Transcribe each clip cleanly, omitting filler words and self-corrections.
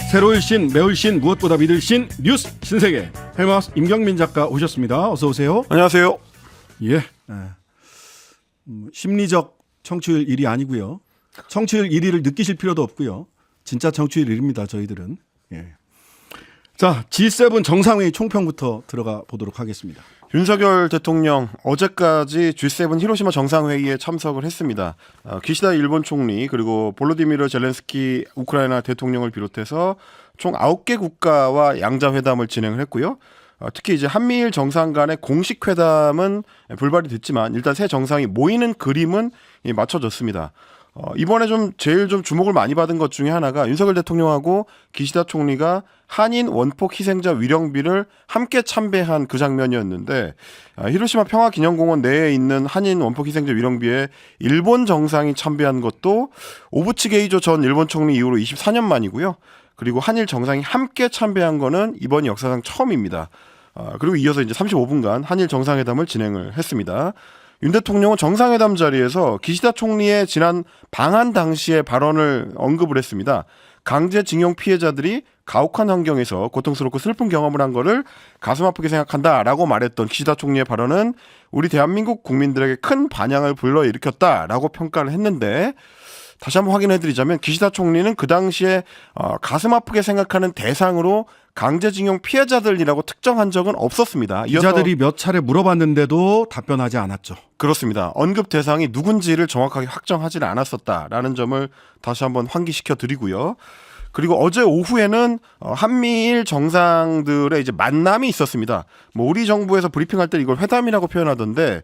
새로울 신, 매울 신, 무엇보다 믿을 신, 뉴스 신세계 헬마우스 임경민 작가 오셨습니다. 어서 오세요. 안녕하세요. 예, 심리적 청취율 1위 아니고요. 청취율 1위를 느끼실 필요도 없고요. 진짜 청취율 1위입니다. 저희들은. 예. 자, G7 정상회의 총평부터 들어가 보도록 하겠습니다. 윤석열 대통령 어제까지 G7 히로시마 정상회의에 참석을 했습니다. 기시다 일본 총리 그리고 볼로디미르 젤렌스키 우크라이나 대통령을 비롯해서 총 9개 국가와 양자회담을 진행을 했고요. 특히 이제 한미일 정상 간의 공식 회담은 불발이 됐지만 일단 새 정상이 모이는 그림은 맞춰졌습니다. 이번에 제일 주목을 많이 받은 것 중에 하나가 윤석열 대통령하고 기시다 총리가 한인 원폭 희생자 위령비를 함께 참배한 그 장면이었는데, 히로시마 평화기념공원 내에 있는 한인 원폭 희생자 위령비에 일본 정상이 참배한 것도 오부치 게이조 전 일본 총리 이후로 24년 만이고요. 그리고 한일 정상이 함께 참배한 거는 이번이 역사상 처음입니다. 그리고 이어서 이제 35분간 한일 정상회담을 진행을 했습니다. 윤 대통령은 정상회담 자리에서 기시다 총리의 지난 방한 당시의 발언을 언급을 했습니다. 강제징용 피해자들이 가혹한 환경에서 고통스럽고 슬픈 경험을 한 거를 가슴 아프게 생각한다라고 말했던 기시다 총리의 발언은 우리 대한민국 국민들에게 큰 반향을 불러일으켰다라고 평가를 했는데, 다시 한번 확인해드리자면 기시다 총리는 그 당시에 가슴 아프게 생각하는 대상으로 강제징용 피해자들이라고 특정한 적은 없었습니다. 기자들이 몇 차례 물어봤는데도 답변하지 않았죠. 그렇습니다. 언급 대상이 누군지를 정확하게 확정하지는 않았었다라는 점을 다시 한번 환기시켜 드리고요. 그리고 어제 오후에는 한미일 정상들의 이제 만남이 있었습니다. 우리 정부에서 브리핑할 때 이걸 회담이라고 표현하던데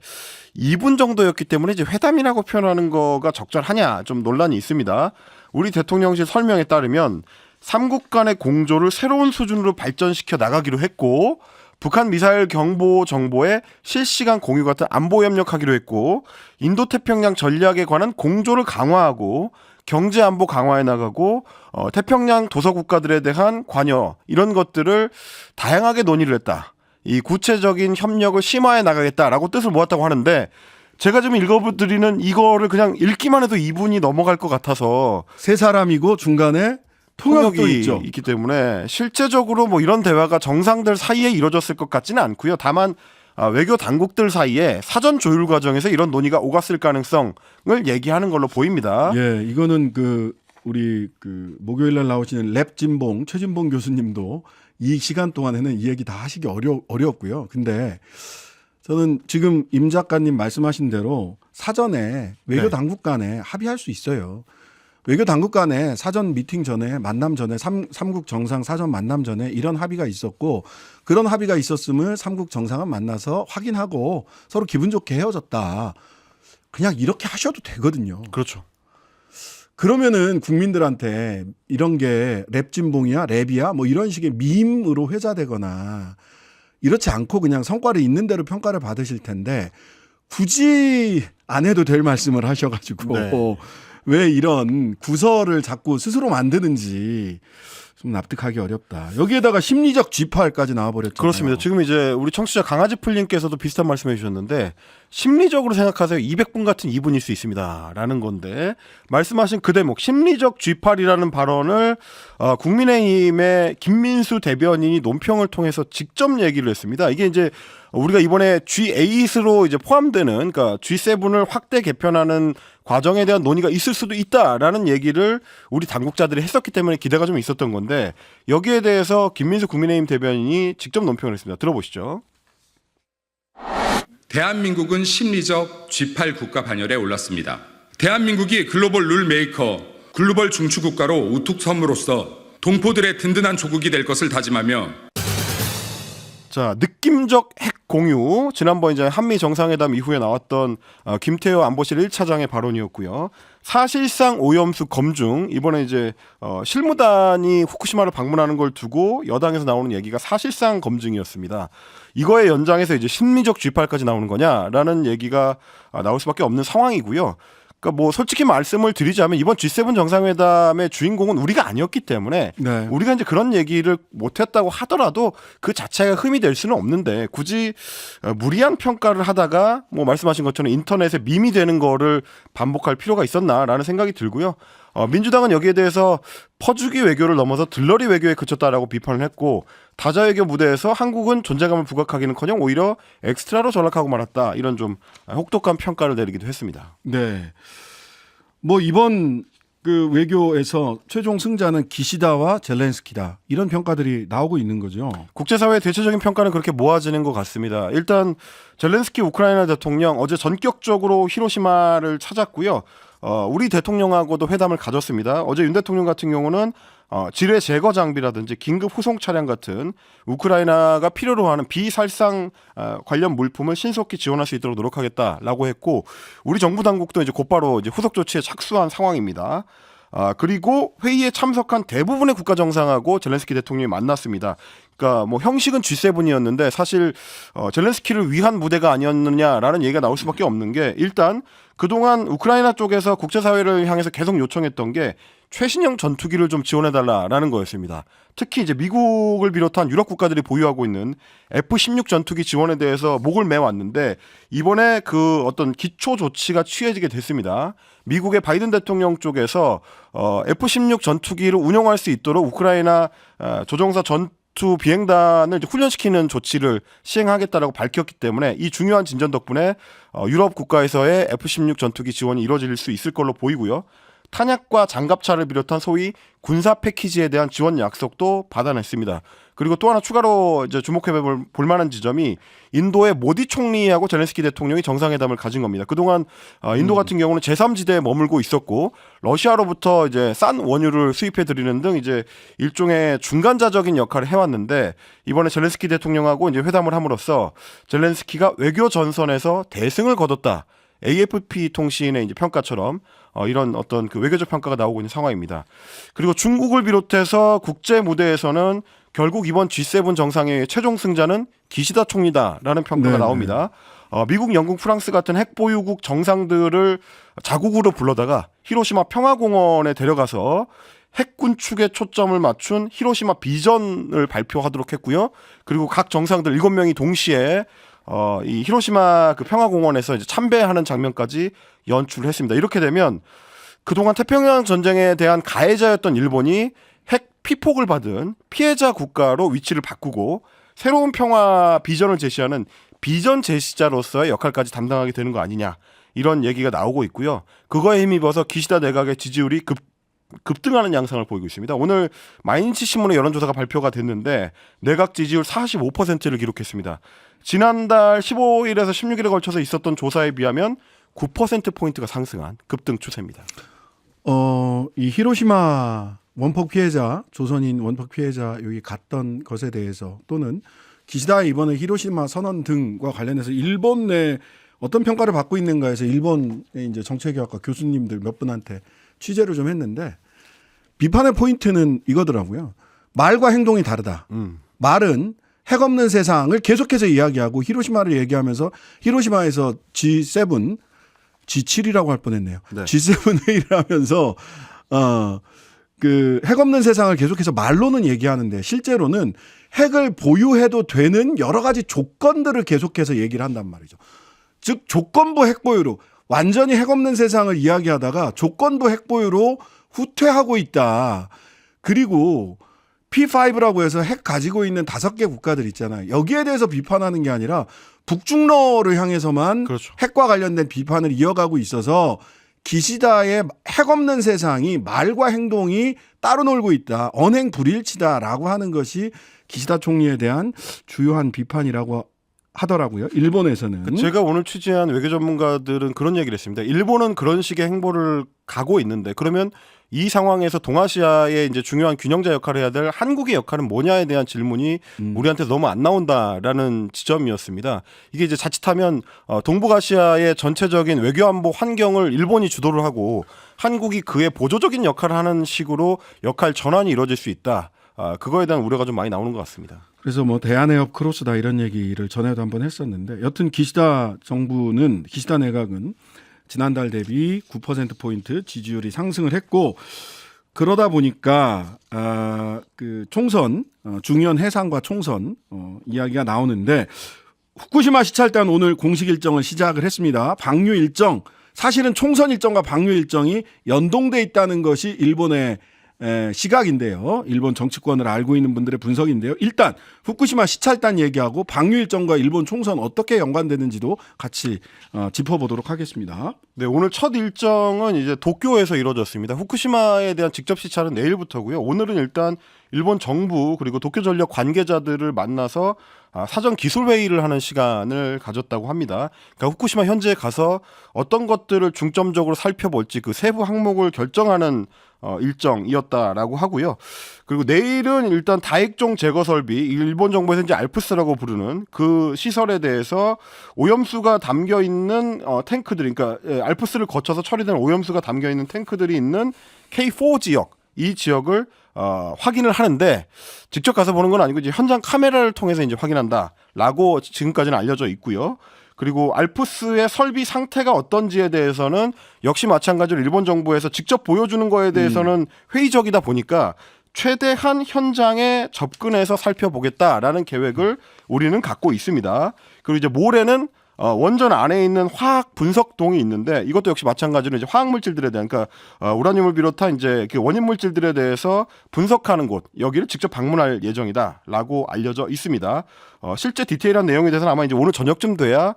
2분 정도였기 때문에 이제 회담이라고 표현하는 거가 적절하냐 좀 논란이 있습니다. 우리 대통령실 설명에 따르면 3국 간의 공조를 새로운 수준으로 발전시켜 나가기로 했고, 북한 미사일 경보 정보의 실시간 공유 같은 안보 협력하기로 했고, 인도태평양 전략에 관한 공조를 강화하고 경제 안보 강화해 나가고, 태평양 도서 국가들에 대한 관여 이런 것들을 다양하게 논의를 했다. 이 구체적인 협력을 심화해 나가겠다라고 뜻을 모았다고 하는데, 제가 좀 읽어드리는 이거를 그냥 읽기만 해도 2분이 넘어갈 것 같아서, 세 사람이고 중간에 통역도 있죠. 있기 때문에 실제적으로 이런 대화가 정상들 사이에 이루어졌을 것 같지는 않고요. 다만 외교 당국들 사이에 사전 조율 과정에서 이런 논의가 오갔을 가능성을 얘기하는 걸로 보입니다. 예, 이거는 우리 목요일 날 나오시는 랩진봉 최진봉 교수님도 이 시간 동안에는 이 얘기 다 하시기 어려웠고요. 근데 저는 지금 임 작가님 말씀하신 대로 사전에 외교 당국 간에 합의할 수 있어요. 외교 당국 간에 사전 미팅 전에 만남 전에 3국 정상 사전 만남 전에 이런 합의가 있었고, 그런 합의가 있었음을 3국 정상은 만나서 확인하고 서로 기분 좋게 헤어졌다. 그냥 이렇게 하셔도 되거든요. 그렇죠. 그러면은 국민들한테 이런 게 랩진봉이야 랩이야 이런 식의 밈으로 회자되거나 이렇지 않고 그냥 성과를 있는 대로 평가를 받으실 텐데, 굳이 안 해도 될 말씀을 하셔가지고 왜 이런 구설을 자꾸 스스로 만드는지 좀 납득하기 어렵다. 여기에다가 심리적 쥐팔까지 나와버렸잖아요. 그렇습니다. 지금 이제 우리 청취자 강아지풀님께서도 비슷한 말씀해 주셨는데, 심리적으로 생각하세요. 200분 같은 2분일 수 있습니다. 라는 건데, 말씀하신 그 대목 심리적 쥐팔이라는 발언을 국민의힘의 김민수 대변인이 논평을 통해서 직접 얘기를 했습니다. 이게 이제 우리가 이번에 G8으로 이제 포함되는, 그러니까 G7을 확대 개편하는 과정에 대한 논의가 있을 수도 있다라는 얘기를 우리 당국자들이 했었기 때문에 기대가 좀 있었던 건데, 여기에 대해서 김민수 국민의힘 대변인이 직접 논평을 했습니다. 들어보시죠. 대한민국은 심리적 G8 국가 반열에 올랐습니다. 대한민국이 글로벌 룰 메이커, 글로벌 중추 국가로 우뚝 섬으로써 동포들의 든든한 조국이 될 것을 다짐하며, 자, 느낌적 핵 공유. 지난번 이제 한미 정상회담 이후에 나왔던 김태호 안보실 1차장의 발언이었고요. 사실상 오염수 검증. 이번에 이제 실무단이 후쿠시마를 방문하는 걸 두고 여당에서 나오는 얘기가 사실상 검증이었습니다. 이거의 연장에서 이제 심리적 G8까지 나오는 거냐라는 얘기가 나올 수밖에 없는 상황이고요. 그러니까 솔직히 말씀을 드리자면 이번 G7 정상회담의 주인공은 우리가 아니었기 때문에 우리가 이제 그런 얘기를 못했다고 하더라도 그 자체가 흠이 될 수는 없는데, 굳이 무리한 평가를 하다가 말씀하신 것처럼 인터넷에 밈이 되는 거를 반복할 필요가 있었나라는 생각이 들고요. 민주당은 여기에 대해서 퍼주기 외교를 넘어서 들러리 외교에 그쳤다라고 비판을 했고 다자 외교 무대에서 한국은 존재감을 부각하기는커녕 오히려 엑스트라로 전락하고 말았다 이런 좀 혹독한 평가를 내리기도 했습니다. 네. 뭐 이번 그 외교에서 최종 승자는 기시다와 젤렌스키다 이런 평가들이 나오고 있는 거죠. 국제사회의 대체적인 평가는 그렇게 모아지는 것 같습니다. 일단 젤렌스키 우크라이나 대통령 어제 전격적으로 히로시마를 찾았고요. 우리 대통령하고도 회담을 가졌습니다. 어제 윤 대통령 같은 경우는 지뢰 제거 장비라든지 긴급 후송 차량 같은 우크라이나가 필요로 하는 비살상 관련 물품을 신속히 지원할 수 있도록 노력하겠다라고 했고 우리 정부 당국도 이제 곧바로 이제 후속 조치에 착수한 상황입니다. 그리고 회의에 참석한 대부분의 국가 정상하고 젤렌스키 대통령이 만났습니다. 그러니까 뭐 형식은 G7이었는데 사실 젤렌스키를 위한 무대가 아니었느냐라는 얘기가 나올 수밖에 없는 게 일단 그동안 우크라이나 쪽에서 국제사회를 향해서 계속 요청했던 게 최신형 전투기를 좀 지원해달라라는 거였습니다. 특히 이제 미국을 비롯한 유럽 국가들이 보유하고 있는 F-16 전투기 지원에 대해서 목을 매왔는데 이번에 그 어떤 기초 조치가 취해지게 됐습니다. 미국의 바이든 대통령 쪽에서 F-16 전투기를 운영할 수 있도록 우크라이나 조종사 전투 비행단을 이제 훈련시키는 조치를 시행하겠다라고 밝혔기 때문에 이 중요한 진전 덕분에 유럽 국가에서의 F-16 전투기 지원이 이루어질 수 있을 걸로 보이고요. 탄약과 장갑차를 비롯한 소위 군사 패키지에 대한 지원 약속도 받아냈습니다. 그리고 또 하나 추가로 이제 주목해 볼 만한 지점이 인도의 모디 총리하고 젤렌스키 대통령이 정상회담을 가진 겁니다. 그동안 인도 같은 경우는 제3지대에 머물고 있었고 러시아로부터 이제 싼 원유를 수입해 드리는 등 이제 일종의 중간자적인 역할을 해왔는데 이번에 젤렌스키 대통령하고 이제 회담을 함으로써 젤렌스키가 외교 전선에서 대승을 거뒀다. AFP 통신의 이제 평가처럼 이런 어떤 그 외교적 평가가 나오고 있는 상황입니다. 그리고 중국을 비롯해서 국제 무대에서는 결국 이번 G7 정상회의 최종 승자는 기시다 총리다라는 평가가 나옵니다. 미국, 영국, 프랑스 같은 핵보유국 정상들을 자국으로 불러다가 히로시마 평화공원에 데려가서 핵 군축에 초점을 맞춘 히로시마 비전을 발표하도록 했고요. 그리고 각 정상들 7명이 동시에 이 히로시마 그 평화공원에서 이제 참배하는 장면까지 연출을 했습니다. 이렇게 되면 그동안 태평양 전쟁에 대한 가해자였던 일본이 핵 피폭을 받은 피해자 국가로 위치를 바꾸고 새로운 평화 비전을 제시하는 비전 제시자로서의 역할까지 담당하게 되는 거 아니냐 이런 얘기가 나오고 있고요. 그거에 힘입어서 기시다 내각의 지지율이 급등하는 양상을 보이고 있습니다. 오늘 마이니치 신문의 여론조사가 발표가 됐는데 내각 지지율 45%를 기록했습니다. 지난달 15일에서 16일에 걸쳐서 있었던 조사에 비하면 9%포인트가 상승한 급등 추세입니다. 이 히로시마 원폭 피해자, 조선인 원폭 피해자 여기 갔던 것에 대해서 또는 기시다 이번에 히로시마 선언 등과 관련해서 일본 내 어떤 평가를 받고 있는가 해서 일본의 이제 정책학과 교수님들 몇 분한테 취재를 좀 했는데 비판의 포인트는 이거더라고요. 말과 행동이 다르다. 말은 핵 없는 세상을 계속해서 이야기하고 히로시마를 얘기하면서 히로시마에서 G7, G7이라고 할 뻔했네요. 네. G7 회의를 하면서 그 핵 없는 세상을 계속해서 말로는 얘기하는데 실제로는 핵을 보유해도 되는 여러 가지 조건들을 계속해서 얘기를 한단 말이죠. 즉 조건부 핵 보유로 완전히 핵 없는 세상을 이야기하다가 조건부 핵 보유로 후퇴하고 있다. 그리고 P5라고 해서 핵 가지고 있는 5개 국가들 있잖아요. 여기에 대해서 비판하는 게 아니라 북중러를 향해서만 그렇죠. 핵과 관련된 비판을 이어가고 있어서 기시다의 핵 없는 세상이 말과 행동이 따로 놀고 있다. 언행 불일치다라고 하는 것이 기시다 총리에 대한 주요한 비판이라고 하더라고요. 일본에서는. 제가 오늘 취재한 외교 전문가들은 그런 얘기를 했습니다. 일본은 그런 식의 행보를 가고 있는데 그러면 이 상황에서 동아시아의 이제 중요한 균형자 역할을 해야 될 한국의 역할은 뭐냐에 대한 질문이 우리한테 너무 안 나온다라는 지점이었습니다. 이게 이제 자칫하면 동북아시아의 전체적인 외교안보 환경을 일본이 주도를 하고 한국이 그의 보조적인 역할을 하는 식으로 역할 전환이 이루어질 수 있다. 그거에 대한 우려가 좀 많이 나오는 것 같습니다. 그래서 뭐 대한해협 크로스다 이런 얘기를 전에도 한번 했었는데 여튼 기시다 정부는 기시다 내각은 지난달 대비 9%포인트 지지율이 상승을 했고 그러다 보니까 그 총선 중의원 해산과 총선 이야기가 나오는데 후쿠시마 시찰단 오늘 공식 일정을 시작을 했습니다. 방류 일정 사실은 총선 일정과 방류 일정이 연동돼 있다는 것이 일본의 시각인데요. 일본 정치권을 알고 있는 분들의 분석인데요. 일단 후쿠시마 시찰단 얘기하고 방류 일정과 일본 총선 어떻게 연관되는지도 같이 짚어보도록 하겠습니다. 네, 오늘 첫 일정은 이제 도쿄에서 이루어졌습니다. 후쿠시마에 대한 직접 시찰은 내일부터고요. 오늘은 일단 일본 정부 그리고 도쿄전력 관계자들을 만나서 사전 기술 회의를 하는 시간을 가졌다고 합니다. 그러니까 후쿠시마 현지에 가서 어떤 것들을 중점적으로 살펴볼지 그 세부 항목을 결정하는 일정이었다라고 하고요. 그리고 내일은 일단 다액종 제거 설비, 일본 정부에서 이제 알프스라고 부르는 그 시설에 대해서 오염수가 담겨 있는 탱크들, 그러니까 알프스를 거쳐서 처리된 오염수가 담겨 있는 탱크들이 있는 K4 지역, 이 지역을 확인을 하는데 직접 가서 보는 건 아니고 이제 현장 카메라를 통해서 이제 확인한다라고 지금까지는 알려져 있고요. 그리고 알프스의 설비 상태가 어떤지에 대해서는 역시 마찬가지로 일본 정부에서 직접 보여주는 거에 대해서는 회의적이다 보니까 최대한 현장에 접근해서 살펴보겠다라는 계획을 우리는 갖고 있습니다. 그리고 이제 모레는 원전 안에 있는 화학 분석동이 있는데 이것도 역시 마찬가지로 이제 화학 물질들에 대한 그러니까 우라늄을 비롯한 이제 그 원인 물질들에 대해서 분석하는 곳 여기를 직접 방문할 예정이다라고 알려져 있습니다. 실제 디테일한 내용에 대해서는 아마 이제 오늘 저녁쯤 돼야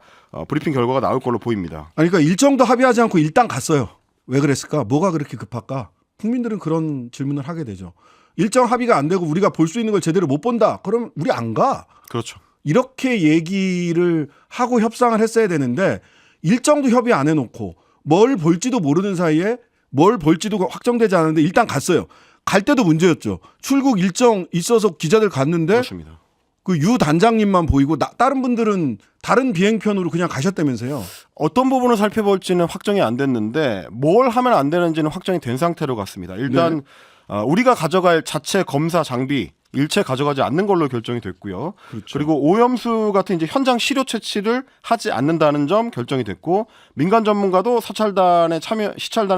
브리핑 결과가 나올 걸로 보입니다. 아니, 그러니까 일정도 합의하지 않고 일단 갔어요. 왜 그랬을까? 뭐가 그렇게 급할까? 국민들은 그런 질문을 하게 되죠. 일정 합의가 안 되고 우리가 볼 수 있는 걸 제대로 못 본다. 그럼 우리 안 가. 그렇죠. 이렇게 얘기를 하고 협상을 했어야 되는데 일정도 협의 안 해놓고 뭘 볼지도 모르는 사이에 뭘 볼지도 확정되지 않았는데 일단 갔어요. 갈 때도 문제였죠. 출국 일정 있어서 기자들 갔는데 그렇습니다. 그 유 단장님만 보이고 다른 분들은 다른 비행편으로 그냥 가셨다면서요. 어떤 부분을 살펴볼지는 확정이 안 됐는데 뭘 하면 안 되는지는 확정이 된 상태로 갔습니다. 일단 우리가 가져갈 자체 검사 장비 일체 가져가지 않는 걸로 결정이 됐고요. 그렇죠. 그리고 오염수 같은 이제 현장 시료 채취를 하지 않는다는 점 결정이 됐고 민간 전문가도 시찰단에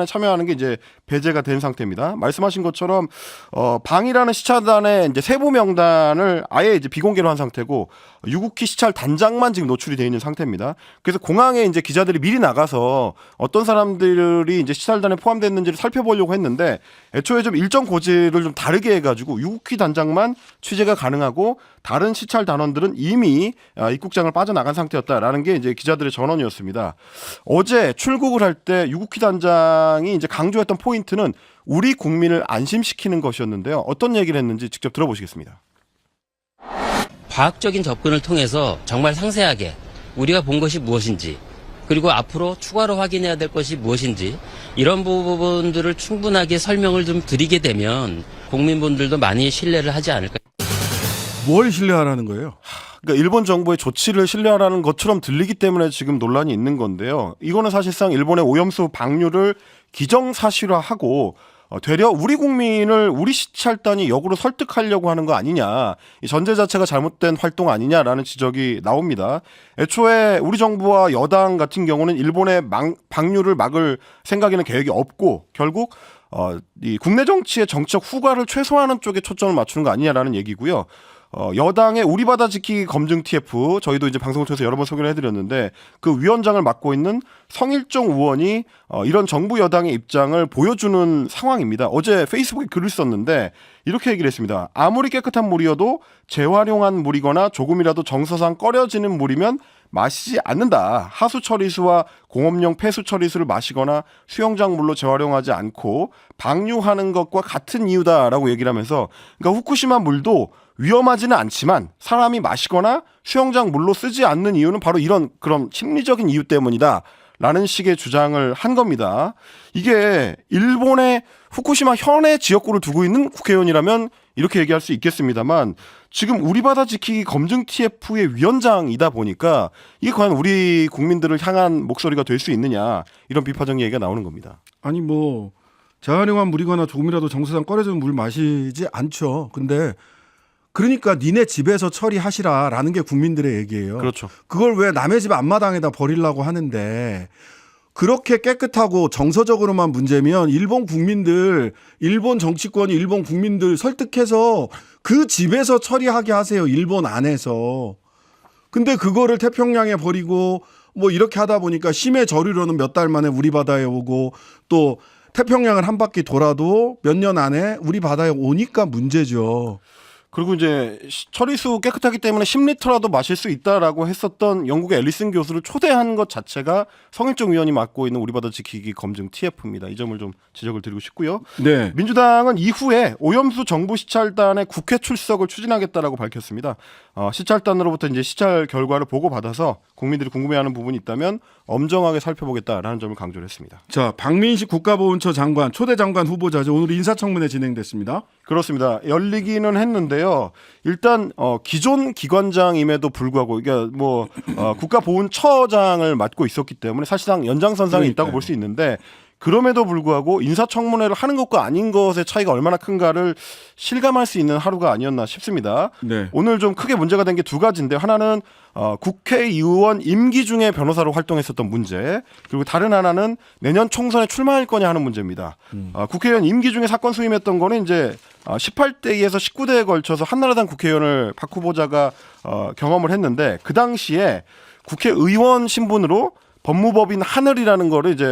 참여하는 게 이제 배제가 된 상태입니다. 말씀하신 것처럼 방이라는 시찰단의 이제 세부 명단을 아예 이제 비공개로 한 상태고 유국희 시찰 단장만 지금 노출이 되어 있는 상태입니다. 그래서 공항에 이제 기자들이 미리 나가서 어떤 사람들이 이제 시찰단에 포함됐는지를 살펴보려고 했는데 애초에 좀 일정 고지를 좀 다르게 해가지고 유국희 단장만 취재가 가능하고 다른 시찰 단원들은 이미 입국장을 빠져나간 상태였다라는 게 이제 기자들의 전언이었습니다. 어제 출국을 할 때 유국희 단장이 이제 강조했던 포인트는 우리 국민을 안심시키는 것이었는데요. 어떤 얘기를 했는지 직접 들어보시겠습니다. 과학적인 접근을 통해서 정말 상세하게 우리가 본 것이 무엇인지 그리고 앞으로 추가로 확인해야 될 것이 무엇인지 이런 부분들을 충분하게 설명을 좀 드리게 되면 국민분들도 많이 신뢰를 하지 않을까. 뭘 신뢰하라는 거예요? 그러니까 일본 정부의 조치를 신뢰하라는 것처럼 들리기 때문에 지금 논란이 있는 건데요. 이거는 사실상 일본의 오염수 방류를 기정사실화하고 되려 우리 국민을 우리 시찰단이 역으로 설득하려고 하는 거 아니냐. 이 전제 자체가 잘못된 활동 아니냐라는 지적이 나옵니다. 애초에 우리 정부와 여당 같은 경우는 일본의 방류를 막을 생각에는 계획이 없고 결국 이 국내 정치의 정치적 후과를 최소화하는 쪽에 초점을 맞추는 거 아니냐라는 얘기고요. 여당의 우리 바다 지키기 검증 TF 저희도 이제 방송을 통해서 여러 번 소개를 해드렸는데 그 위원장을 맡고 있는 성일종 의원이 이런 정부 여당의 입장을 보여주는 상황입니다. 어제 페이스북에 글을 썼는데 이렇게 얘기를 했습니다. 아무리 깨끗한 물이어도 재활용한 물이거나 조금이라도 정서상 꺼려지는 물이면 마시지 않는다. 하수 처리수와 공업용 폐수 처리수를 마시거나 수영장 물로 재활용하지 않고 방류하는 것과 같은 이유다라고 얘기를 하면서 그러니까 후쿠시마 물도 위험하지는 않지만 사람이 마시거나 수영장 물로 쓰지 않는 이유는 바로 이런 그런 심리적인 이유 때문이다. 라는 식의 주장을 한 겁니다. 이게 일본의 후쿠시마 현해 지역구를 두고 있는 국회의원이라면 이렇게 얘기할 수 있겠습니다만 지금 우리 바다 지키기 검증 TF의 위원장이다 보니까 이게 과연 우리 국민들을 향한 목소리가 될 수 있느냐 이런 비판적 얘기가 나오는 겁니다. 아니 뭐 재활용한 물이거나 조금이라도 정서상 꺼려지는 물 마시지 않죠. 근데 그러니까 니네 집에서 처리하시라라는 게 국민들의 얘기예요. 그렇죠. 그걸 왜 남의 집 앞마당에다 버리려고 하는데 그렇게 깨끗하고 정서적으로만 문제면 일본 국민들, 일본 정치권이 일본 국민들 설득해서 그 집에서 처리하게 하세요. 일본 안에서. 근데 그거를 태평양에 버리고 뭐 이렇게 하다 보니까 심해 저류로는 몇 달 만에 우리 바다에 오고 또 태평양을 한 바퀴 돌아도 몇 년 안에 우리 바다에 오니까 문제죠. 그리고 이제 처리수 깨끗하기 때문에 10리터라도 마실 수 있다라고 했었던 영국의 앨리슨 교수를 초대한 것 자체가 성일종 위원이 맡고 있는 우리 바다 지키기 검증 TF입니다. 이 점을 좀 지적을 드리고 싶고요. 네. 민주당은 이후에 오염수 정부 시찰단의 국회 출석을 추진하겠다라고 밝혔습니다. 시찰단으로부터 이제 시찰 결과를 보고받아서 국민들이 궁금해하는 부분이 있다면 엄정하게 살펴보겠다라는 점을 강조를 했습니다. 자, 박민식 국가보훈처 장관 초대 장관 후보자죠. 오늘 인사청문회 진행됐습니다. 그렇습니다. 열리기는 했는데요. 일단 기존 기관장임에도 불구하고 이게 뭐 국가보훈처장을 맡고 있었기 때문에 사실상 연장선상에 있다고 볼 수 있는데 그럼에도 불구하고 인사청문회를 하는 것과 아닌 것의 차이가 얼마나 큰가를 실감할 수 있는 하루가 아니었나 싶습니다. 네. 오늘 좀 크게 문제가 된 게 두 가지인데 하나는 국회의원 임기 중에 변호사로 활동했었던 문제 그리고 다른 하나는 내년 총선에 출마할 거냐 하는 문제입니다. 국회의원 임기 중에 사건 수임했던 거는 이제 18대에서 19대에 걸쳐서 한나라당 국회의원을 박 후보자가 경험을 했는데 그 당시에 국회의원 신분으로 법무법인 하늘이라는 거를 이제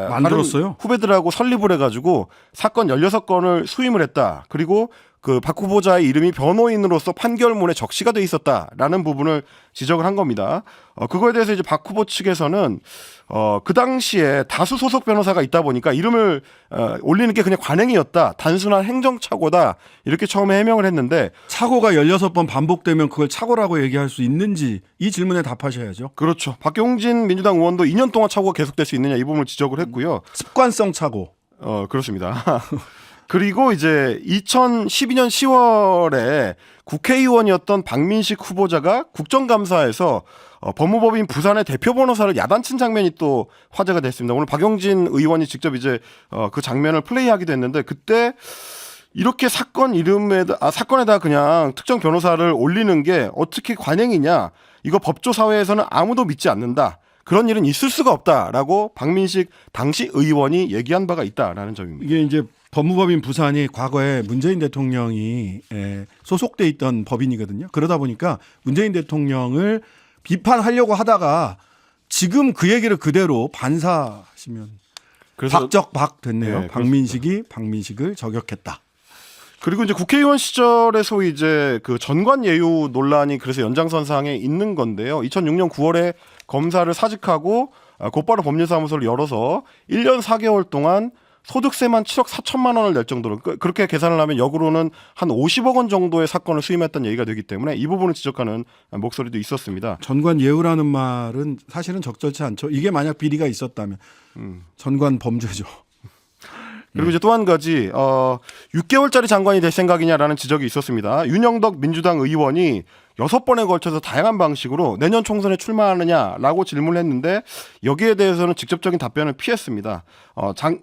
만들었어요? 다른 후배들하고 설립을 해가지고 사건 16건을 수임을 했다. 그리고 그 박 후보자의 이름이 변호인으로서 판결문에 적시가 돼 있었다라는 부분을 지적을 한 겁니다. 그거에 대해서 이제 박 후보 측에서는 그 당시에 다수 소속 변호사가 있다 보니까 이름을 올리는 게 그냥 관행이었다. 단순한 행정착오다. 이렇게 처음에 해명을 했는데 착오가 16번 반복되면 그걸 착오라고 얘기할 수 있는지 이 질문에 답하셔야죠. 그렇죠. 박용진 민주당 의원도 2년 동안 착오가 계속될 수 있느냐 이 부분을 지적을 했고요. 습관성 착오. 그렇습니다. 그리고 이제 2012년 10월에 국회의원이었던 박민식 후보자가 국정감사에서 법무법인 부산의 대표 변호사를 야단친 장면이 또 화제가 됐습니다. 오늘 박용진 의원이 직접 이제 그 장면을 플레이하기도 했는데 그때 이렇게 사건에다 그냥 특정 변호사를 올리는 게 어떻게 관행이냐? 이거 법조 사회에서는 아무도 믿지 않는다. 그런 일은 있을 수가 없다라고 박민식 당시 의원이 얘기한 바가 있다라는 점입니다. 이게 이제 법무법인 부산이 과거에 문재인 대통령이 소속돼 있던 법인이거든요. 그러다 보니까 문재인 대통령을 비판하려고 하다가 지금 그 얘기를 그대로 반사하시면 그래서 박적박 됐네요. 네, 박민식을 저격했다. 그리고 이제 국회의원 시절에 소위 이제 그 전관 예우 논란이 그래서 연장선상에 있는 건데요. 2006년 9월에 검사를 사직하고 곧바로 법률사무소를 열어서 1년 4개월 동안 소득세만 7억 4천만 원을 낼 정도로 그렇게 계산을 하면 역으로는 한 50억 원 정도의 사건을 수임했던 얘기가 되기 때문에 이 부분을 지적하는 목소리도 있었습니다. 전관 예우라는 말은 사실은 적절치 않죠. 이게 만약 비리가 있었다면 전관 범죄죠. 그리고 이제 또 한 가지 6개월짜리 장관이 될 생각이냐라는 지적이 있었습니다. 윤영덕 민주당 의원이 6번에 걸쳐서 다양한 방식으로 내년 총선에 출마하느냐라고 질문을 했는데 여기에 대해서는 직접적인 답변을 피했습니다.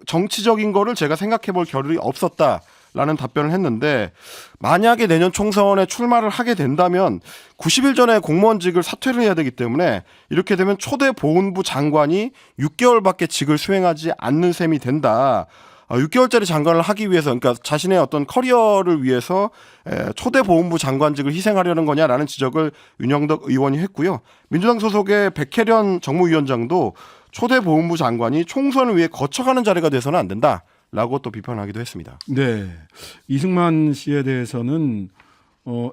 정치적인 거를 제가 생각해 볼 겨를이 없었다라는 답변을 했는데 만약에 내년 총선에 출마를 하게 된다면 90일 전에 공무원직을 사퇴를 해야 되기 때문에 이렇게 되면 초대 보훈부 장관이 6개월밖에 직을 수행하지 않는 셈이 된다. 6개월짜리 장관을 하기 위해서 그러니까 자신의 어떤 커리어를 위해서 초대 보훈부 장관직을 희생하려는 거냐라는 지적을 윤영덕 의원이 했고요. 민주당 소속의 백혜련 정무위원장도 초대 보훈부 장관이 총선을 위해 거쳐가는 자리가 돼서는 안 된다라고 또 비판하기도 했습니다. 네. 이승만 씨에 대해서는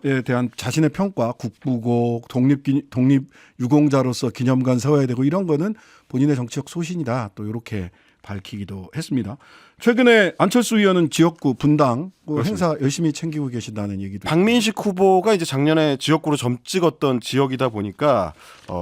에 대한 자신의 평가, 국부고 독립유공자로서 기념관 세워야 되고 이런 거는 본인의 정치적 소신이다. 또 이렇게 밝히기도 했습니다. 최근에 안철수 의원은 지역구 분당 행사 열심히 챙기고 계신다는 얘기도. 박민식 후보가 이제 작년에 지역구로 점 찍었던 지역이다 보니까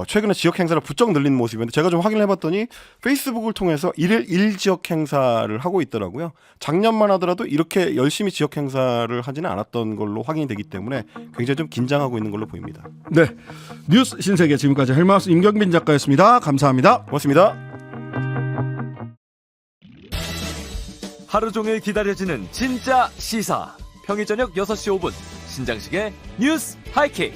최근에 지역 행사를 부쩍 늘린 모습인데 제가 좀 확인을 해봤더니 페이스북을 통해서 1일 1지역 행사를 하고 있더라고요. 작년만 하더라도 이렇게 열심히 지역 행사를 하지는 않았던 걸로 확인이 되기 때문에 굉장히 좀 긴장하고 있는 걸로 보입니다. 네, 뉴스 신세계 지금까지 헬마우스 임경빈 작가였습니다. 감사합니다. 고맙습니다. 하루 종일 기다려지는 진짜 시사. 평일 저녁 6시 5분 신장식의 뉴스 하이킥.